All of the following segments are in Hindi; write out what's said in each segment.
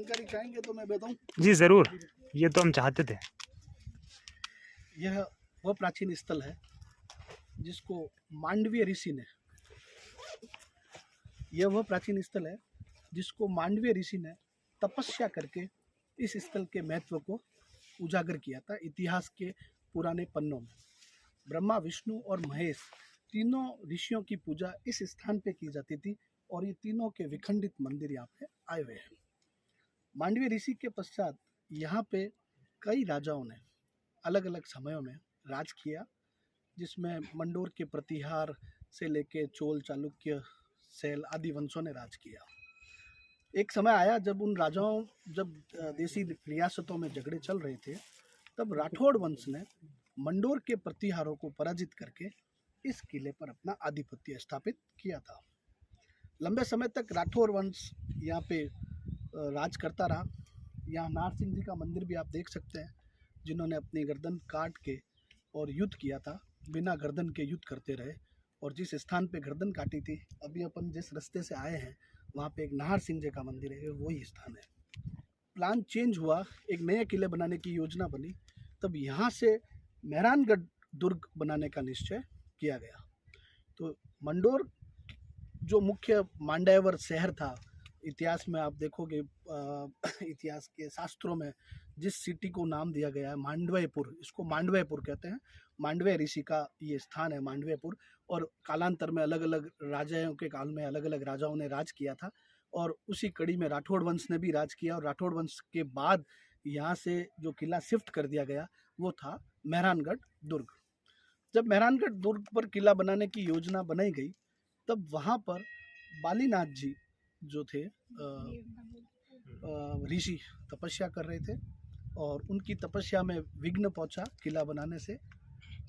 जानकारी चाहेंगे तो मैं बताऊं? जी ज़रूर, ये तो हम चाहते थे। यह वह प्राचीन स्थल है जिसको मांडवीय ऋषि ने यह वह प्राचीन स्थल है जिसको मांडवीय ऋषि ने तपस्या करके इस स्थल के महत्व को उजागर किया था इतिहास के पुराने पन्नों में। ब्रह्मा, विष्णु और महेश तीनों ऋषियों की पूजा इस स्थान पे की जाती थी और ये तीनों के विखंडित मंदिर यहाँ पे आए हुए हैं। मांडवीय ऋषि के पश्चात यहाँ पे कई राजाओं ने अलग अलग समयों में राज किया, जिसमें मंडोर के प्रतिहार से लेके चोल, चालुक्य, सैल आदि वंशों ने राज किया। एक समय आया जब देसी रियासतों में झगड़े चल रहे थे, तब राठौड़ वंश ने मंडोर के प्रतिहारों को पराजित करके इस किले पर अपना आधिपत्य स्थापित किया था। लंबे समय तक राठौड़ वंश यहाँ पे राज करता रहा। यहाँ नारसिंह जी का मंदिर भी आप देख सकते हैं, जिन्होंने अपनी गर्दन काट के और युद्ध किया था, बिना गर्दन के युद्ध करते रहे। और जिस स्थान पे गर्दन काटी थी, अभी अपन जिस रास्ते से आए हैं वहाँ पे एक नाहर सिंह जी का मंदिर है, वही स्थान है। प्लान चेंज हुआ, एक नए किले बनाने की योजना बनी, तब यहाँ से मेहरानगढ़ दुर्ग बनाने का निश्चय किया गया। तो मंडोर जो मुख्य मांडव्य शहर था, इतिहास में आप देखोगे इतिहास के शास्त्रों में जिस सिटी को नाम दिया गया है मांडव्यपुर, इसको मांडव्यपुर कहते हैं। मांडव्य ऋषि का ये स्थान है मांडव्यपुर। और कालांतर में अलग अलग राजाओं के काल में अलग अलग राजाओं ने राज किया था और उसी कड़ी में राठौड़ वंश ने भी राज किया। और राठौड़ वंश के बाद यहाँ से जो किला शिफ्ट कर दिया गया वो था मेहरानगढ़ दुर्ग। जब मेहरानगढ़ दुर्ग पर किला बनाने की योजना बनाई गई, तब वहाँ पर बालीनाथ जी जो थे ऋषि तपस्या कर रहे थे और उनकी तपस्या में विघ्न पहुंचा किला बनाने से।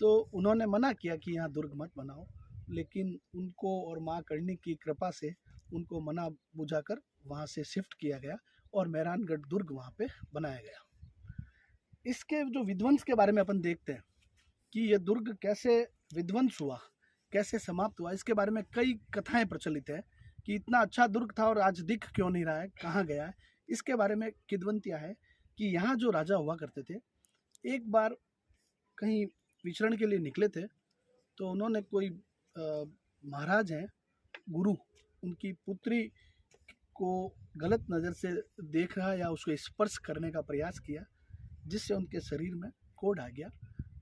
तो उन्होंने मना किया कि यहाँ दुर्ग मत बनाओ, लेकिन उनको और माँ करणी की कृपा से उनको मना बुझाकर वहाँ से शिफ्ट किया गया और मेहरानगढ़ दुर्ग वहाँ पे बनाया गया। इसके जो विध्वंस के बारे में अपन देखते हैं कि यह दुर्ग कैसे विध्वंस हुआ, कैसे समाप्त हुआ, इसके बारे में कई कथाएं प्रचलित है कि इतना अच्छा दुर्ग था और आज दिख क्यों नहीं रहा है, कहाँ गया है। इसके बारे में किंवदंतियाँ है कि यहाँ जो राजा हुआ करते थे, एक बार कहीं विचरण के लिए निकले थे, तो उन्होंने कोई महाराज हैं गुरु, उनकी पुत्री को गलत नज़र से देख रहा या उसको स्पर्श करने का प्रयास किया, जिससे उनके शरीर में कोढ़ आ गया।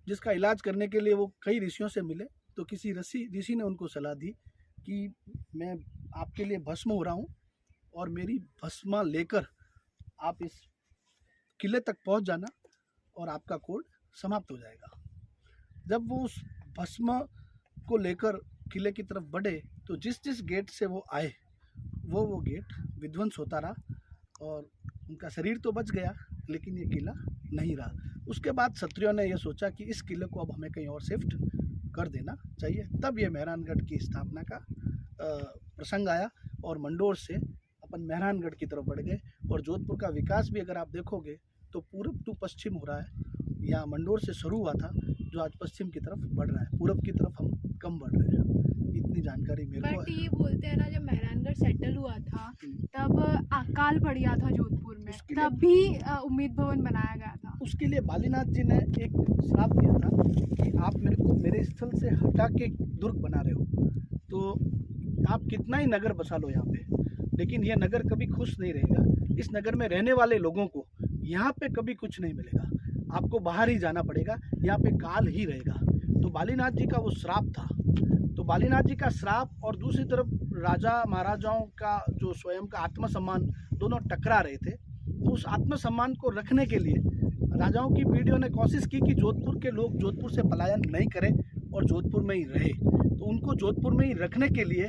जिसका इलाज करने के लिए वो कई ऋषियों से मिले, तो किसी ऋषि ने उनको सलाह दी कि मैं आपके लिए भस्म हो रहा हूँ और मेरी भस्मा लेकर आप इस किले तक पहुँच जाना और आपका कोढ़ समाप्त हो जाएगा। जब वो उस भस्म को लेकर किले की तरफ बढ़े, तो जिस जिस गेट से वो आए वो गेट विध्वंस होता रहा और उनका शरीर तो बच गया, लेकिन ये किला नहीं रहा। उसके बाद क्षत्रियों ने यह सोचा कि इस किले को अब हमें कहीं और शिफ्ट कर देना चाहिए। तब ये मेहरानगढ़ की स्थापना का प्रसंग आया और मंडोर से अपन मेहरानगढ़ की तरफ बढ़ गए। और जोधपुर का विकास भी अगर आप देखोगे तो पूर्व टू पश्चिम हो रहा है। यहाँ मंडोर से शुरू हुआ था, जो आज पश्चिम की तरफ बढ़ रहा है। पूरब की तरफ हम कम बढ़ रहे हैं। इतनी जानकारी मेरे को है। ये बोलते हैं ना, जब मेहरानगढ़ सेटल हुआ था तब अकाल पड़ गया था जोधपुर में, तब भी उम्मीद भवन बनाया गया था। उसके लिए बालीनाथ जी ने एक श्राप दिया था कि आप मेरे स्थल से हटा के दुर्ग बना रहे हो, तो आप कितना ही नगर बसा लो यहाँ पे, लेकिन यह नगर कभी खुश नहीं रहेगा। इस नगर में रहने वाले लोगों को यहाँ पे कभी कुछ नहीं मिलेगा, आपको बाहर ही जाना पड़ेगा, यहाँ पे काल ही रहेगा। तो बालीनाथ जी का वो श्राप था। तो बालीनाथ जी का श्राप और दूसरी तरफ राजा महाराजाओं का जो स्वयं का आत्मसम्मान, दोनों टकरा रहे थे। तो उस आत्मसम्मान को रखने के लिए राजाओं की पीढ़ियों ने कोशिश की कि जोधपुर के लोग जोधपुर से पलायन नहीं करें और जोधपुर में ही रहे। तो उनको जोधपुर में ही रखने के लिए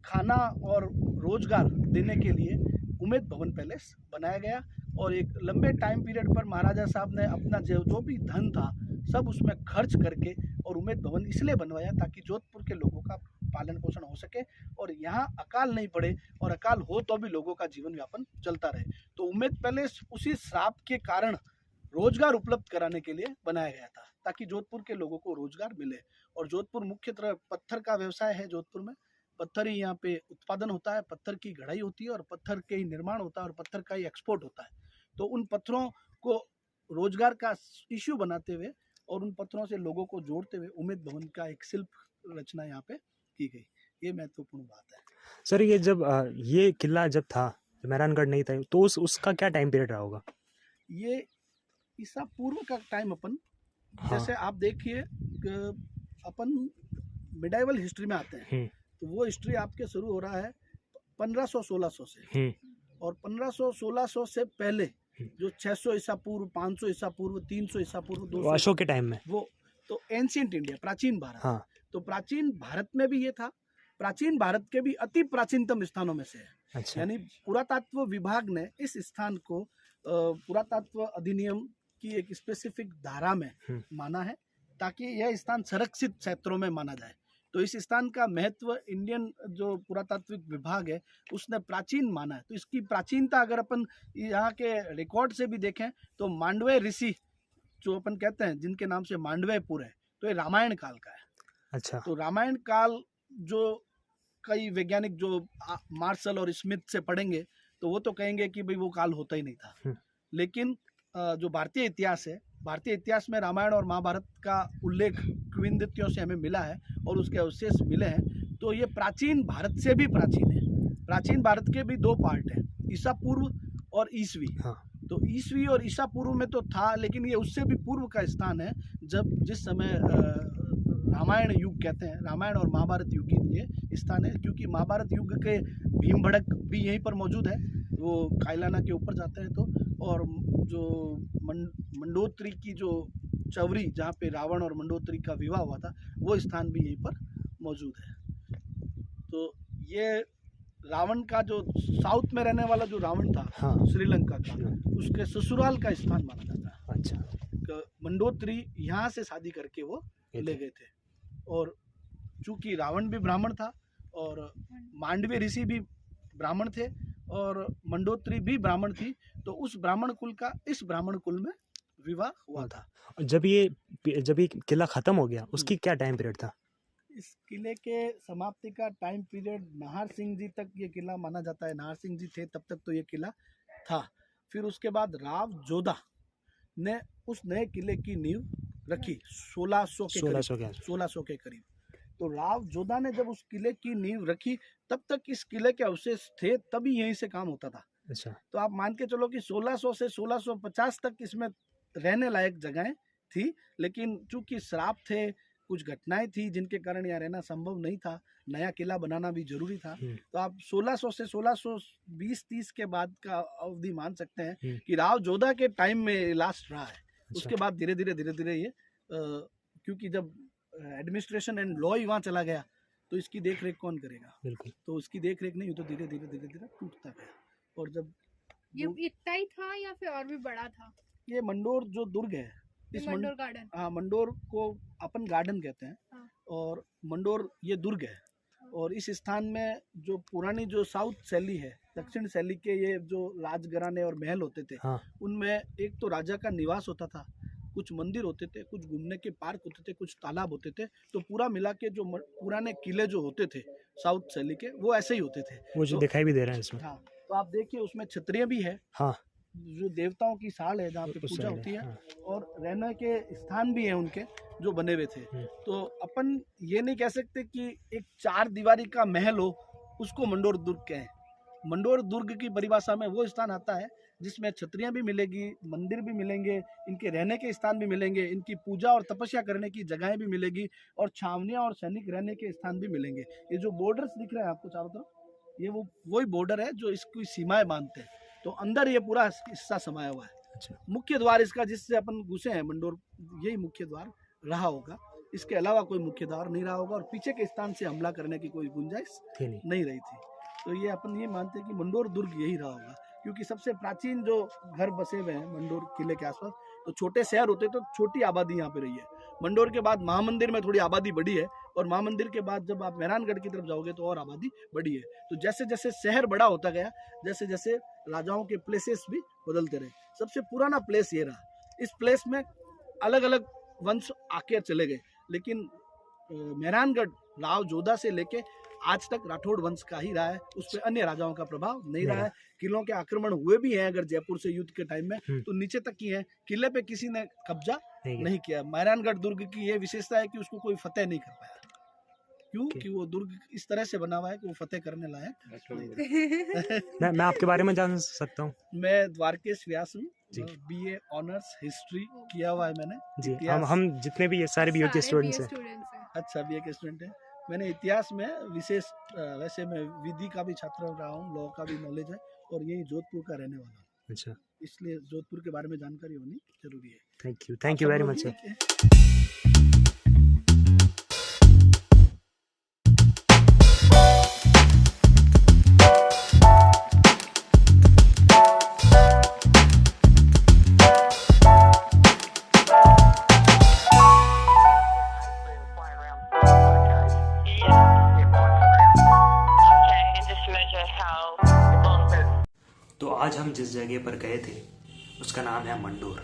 खाना और रोजगार देने के लिए उम्मेद भवन पैलेस बनाया गया। और एक लंबे टाइम पीरियड पर महाराजा साहब ने अपना जो भी धन था सब उसमें खर्च करके और उम्मेद भवन इसलिए बनवाया ताकि जोधपुर के लोगों का पालन पोषण हो सके और यहाँ अकाल नहीं पड़े, और अकाल हो तो भी लोगों का जीवन यापन चलता रहे। तो उम्मेद पैलेस उसी श्राप के कारण रोजगार उपलब्ध कराने के लिए बनाया गया था, ताकि जोधपुर के लोगों को रोजगार मिले। और जोधपुर मुख्यतः पत्थर का व्यवसाय है जोधपुर में, पत्थर ही यहाँ पे उत्पादन होता है, पत्थर की गढ़ाई होती है और पत्थर के ही निर्माण होता है और पत्थर का ही एक्सपोर्ट होता है। तो उन पत्थरों को रोजगार का इश्यू बनाते हुए और उन पत्थरों से लोगों को जोड़ते हुए उम्मेद भवन का एक शिल्प रचना यहाँ पे की गई। ये महत्वपूर्ण बात है। सर ये जब ये किला जब था, मेहरानगढ़ नहीं था, तो उसका क्या टाइम पीरियड रहा होगा? ये ईसा पूर्व का टाइम अपन, हाँ। जैसे आप देखिए अपन मिडाइवल हिस्ट्री में आते हैं तो वो हिस्ट्री आपके शुरू हो रहा है 1500-1600 से, और 1500-1600 से पहले जो 600 ईसा पूर्व, 500 ईसा पूर्व, 300 ईसा पूर्व, 200 अशोक के टाइम में वो तो एंशिएंट इंडिया, प्राचीन भारत। हाँ। तो प्राचीन भारत में भी ये था, प्राचीन भारत के भी अति प्राचीनतम स्थानों में से है। अच्छा। यानी पुरातत्व विभाग ने इस स्थान को पुरातत्व अधिनियम की एक स्पेसिफिक धारा में माना है ताकि यह स्थान संरक्षित क्षेत्रों में माना जाए। तो इस स्थान का महत्व इंडियन जो पुरातात्विक विभाग है उसने प्राचीन माना है। तो इसकी प्राचीनता अगर अपन यहाँ के रिकॉर्ड से भी देखें तो मांडवे ऋषि जो अपन कहते हैं जिनके नाम से मांडवेपुर है, तो ये रामायण काल का है। अच्छा। तो रामायण काल जो कई वैज्ञानिक जो मार्शल और स्मिथ से पढ़ेंगे तो वो तो कहेंगे कि भाई वो काल होता ही नहीं था, लेकिन जो भारतीय इतिहास है, भारतीय इतिहास में रामायण और महाभारत का उल्लेख किंवदंतियों से हमें मिला है और उसके अवशेष मिले हैं। तो ये प्राचीन भारत से भी प्राचीन है। प्राचीन भारत के भी दो पार्ट हैं, ईसा पूर्व और ईसवी। हाँ। तो ईसवी और ईसा पूर्व में तो था, लेकिन ये उससे भी पूर्व का स्थान है जब जिस समय रामायण युग कहते हैं, रामायण और महाभारत युग की ये स्थान है, क्योंकि महाभारत युग के भीमभड़क भी यहीं पर मौजूद है, वो कायलाना के ऊपर जाते हैं। तो और जो मंडोत्री की जो चवरी जहाँ पे रावण और मंडोत्री का विवाह हुआ था वो स्थान भी यहीं पर मौजूद है। तो ये रावण का जो साउथ में रहने वाला जो रावण था, हाँ। श्रीलंका का, उसके ससुराल का स्थान माना जाता है। अच्छा। मंडोत्री यहाँ से शादी करके वो ले गए थे, और चूंकि रावण भी ब्राह्मण था और मांडवे ऋषि भी ब्राह्मण थे और मंडोत्री भी ब्राह्मण थी, तो उस ब्राह्मण कुल का इस ब्राह्मण कुल में विवाह हुआ था। जब ये किला खत्म हो गया उसकी क्या टाइम पीरियड था? इस किले के समाप्ति का टाइम पीरियड नाहर सिंह जी तक ये किला माना जाता है। नाहर सिंह जी थे तब तक तो ये किला था। फिर उसके बाद राव जोधा ने उस नए किले की नींव रखी 1600 के करीब। तो राव जोधा ने जब उस किले की नींव रखी तब तक इस किले के अवशेष थे, तभी यहीं से काम होता था। अच्छा। तो आप मान के चलो कि 1600 से 1650 तक इसमें रहने लायक जगहें थी, लेकिन चूंकि श्राप थे, कुछ घटनाएं थी जिनके कारण यहाँ रहना संभव नहीं था, नया किला बनाना भी जरूरी था। तो आप 1600 से 1620-30 के बाद का अवधि मान सकते हैं कि राव जोधा के टाइम में लास्ट रहा है। उसके बाद धीरे धीरे ये क्योंकि जब एडमिनिस्ट्रेशन एंड लॉ ही वहाँ चला गया तो इसकी देख रेख कौन करेगा? बिल्कुल। तो उसकी देख रेख नहीं हुई तो धीरे धीरे टूटता गया। और जब ये इतना ही था या फिर और भी बड़ा था? ये मंडोर जो दुर्ग है, इस मंडोर गार्डन, हाँ, मंडोर को अपन गार्डन कहते हैं। हाँ। और मंडोर ये दुर्ग है, और इस स्थान में जो पुरानी जो साउथ शैली है, दक्षिण शैली के ये जो राजघराने और महल होते थे, हाँ। उनमें एक तो राजा का निवास होता था, कुछ मंदिर होते थे, कुछ घूमने के पार्क होते थे, कुछ तालाब होते थे। तो पूरा मिला के जो पुराने किले जो होते थे साउथ शैली के, वो ऐसे ही होते थे। वो जो दिखाई भी दे रहा है इसमें। हाँ, तो आप देखिए उसमें छतरियाँ भी है, हाँ, जो देवताओं की साल है जहाँ पे पूजा होती है, और रहने के स्थान भी है उनके जो बने हुए थे। तो अपन ये नहीं कह सकते कि एक 4 दीवारी का महल हो उसको मंडोर दुर्ग कहें। मंडोर दुर्ग की परिभाषा में वो स्थान आता है जिसमें छतरियाँ भी मिलेगी, मंदिर भी मिलेंगे, इनके रहने के स्थान भी मिलेंगे, इनकी पूजा और तपस्या करने की जगहें भी मिलेगी, और छावनियाँ और सैनिक रहने के स्थान भी मिलेंगे। ये जो बॉर्डर्स दिख रहे हैं आपको चारों तरफ, ये वही बॉर्डर है जो इसकी सीमाएं बांधते हैं। तो अंदर ये पूरा हिस्सा समाया हुआ है। अच्छा। मुख्य द्वार इसका जिससे अपन घुसे हैं मंडोर, यही मुख्य द्वार रहा होगा, इसके अलावा कोई मुख्य द्वार नहीं रहा होगा, और पीछे के स्थान से हमला करने की कोई गुंजाइश नहीं रही थी। तो ये अपन ये मानते हैं कि मंडोर दुर्ग यही रहा होगा, क्योंकि सबसे प्राचीन जो घर बसे हुए हैं मंडोर किले के आसपास, तो छोटे शहर होते तो छोटी आबादी यहाँ पे रही है। मंडोर के बाद महामंदिर में थोड़ी आबादी बढ़ी है, और महामंदिर के बाद जब आप मेहरानगढ़ की तरफ जाओगे तो और आबादी बढ़ी है। तो जैसे जैसे शहर बड़ा होता गया, जैसे जैसे राजाओं के प्लेसेस भी बदलते रहे। सबसे पुराना प्लेस ये रहा। इस प्लेस में अलग अलग वंश आके चले गए, लेकिन मेहरानगढ़ राव जोधा से लेके आज तक राठौड़ वंश का ही रहा है, उस पर अन्य राजाओं का प्रभाव नहीं रहा नहीं। है। किलों के आक्रमण हुए भी हैं अगर जयपुर से युद्ध के टाइम में, तो नीचे तक ही है, किले पे किसी ने कब्जा नहीं किया। मेहरानगढ़ दुर्ग की ये विशेषता है कि उसको कोई फतेह नहीं कर पाया। क्यों? कि वो दुर्ग इस तरह से बना हुआ है कि वो फतेह करने लायक नहीं। मैं आपके बारे में जान सकता हूँ? मैं द्वारकेश व्यास हूँ, जी। BA ऑनर्स हिस्ट्री किया हुआ है मैंने। जी, इतिहास- हम जितने भी ये सारे BA के स्टूडेंट्स हैं। स्टूडेंट्स हैं। अच्छा, BA के स्टूडेंट है। मैंने इतिहास में विशेष वैसे मैं विधि का भी छात्र रहा हूँ, लॉ का भी नॉलेज है, और यही जोधपुर का रहने वाला हूँ, अच्छा, इसलिए जोधपुर के बारे में जानकारी होनी जरूरी है। Thank you very much sir. तो आज हम जिस जगह पर गए थे उसका नाम है मंडोर।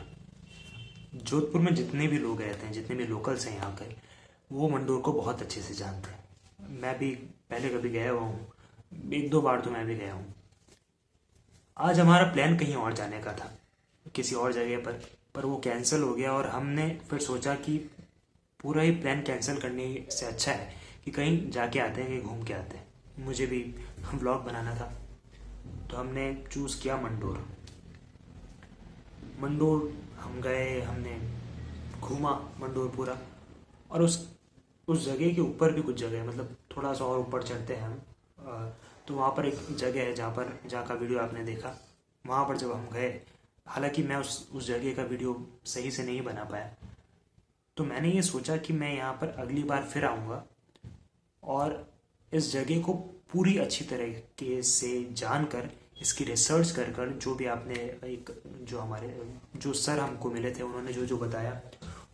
जोधपुर में जितने भी लोग रहते हैं, जितने भी लोकल्स हैं यहाँ के, वो मंडोर को बहुत अच्छे से जानते हैं। मैं भी पहले कभी गया हुआ हूँ, 1-2 बार तो मैं भी गया हूँ। आज हमारा प्लान कहीं और जाने का था, किसी और जगह पर वो कैंसिल हो गया, और हमने फिर सोचा कि पूरा ही प्लान कैंसिल करने से अच्छा है कि कहीं जाके आते हैं, कहीं घूम के आते हैं। मुझे भी व्लॉग बनाना था, तो हमने चूज़ किया मंडोर। हम गए, हमने घूमा मंडोर पूरा, और उस जगह के ऊपर भी कुछ जगह है, मतलब थोड़ा सा और ऊपर चढ़ते हैं हम, तो वहाँ पर एक जगह है जहाँ का वीडियो आपने देखा। वहाँ पर जब हम गए, हालांकि मैं उस जगह का वीडियो सही से नहीं बना पाया, तो मैंने ये सोचा कि मैं यहाँ पर अगली बार फिर आऊँगा और इस जगह को पूरी अच्छी तरीके से जानकर, इसकी रिसर्च कर जो भी आपने जो सर हमको मिले थे, उन्होंने जो बताया,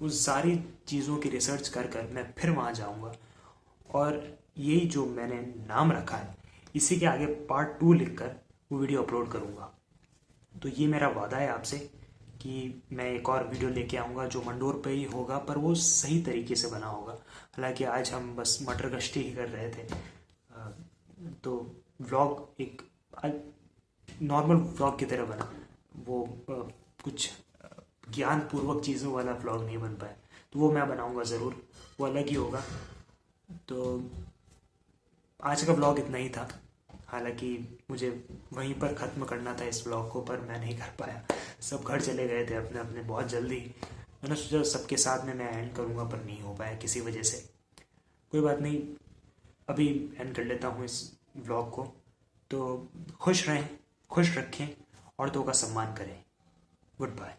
उस सारी चीज़ों की रिसर्च कर मैं फिर वहाँ जाऊँगा, और यही जो मैंने नाम रखा है, इसी के आगे पार्ट 2 लिखकर वो वीडियो अपलोड करूँगा। तो ये मेरा वादा है आपसे कि मैं एक और वीडियो लेके आऊँगा जो मंडोर पे ही होगा, पर वो सही तरीके से बना होगा। हालांकि आज हम बस मटर गश्ती ही कर रहे थे, तो व्लॉग एक नॉर्मल व्लॉग की तरह बना, वो कुछ ज्ञानपूर्वक चीज़ों वाला व्लॉग नहीं बन पाया। तो वो मैं बनाऊँगा ज़रूर, वो अलग ही होगा। तो आज का व्लॉग इतना ही था, हालांकि मुझे वहीं पर ख़त्म करना था इस व्लॉग को, पर मैं नहीं कर पाया। सब घर चले गए थे अपने अपने बहुत जल्दी। मैंने सोचा सबके साथ में मैं एंड करूँगा, पर नहीं हो पाया किसी वजह से। कोई बात नहीं, अभी एंड कर लेता हूँ इस व्लॉग को। तो खुश रहें, खुश रखें, औरतों का सम्मान करें। Good bye.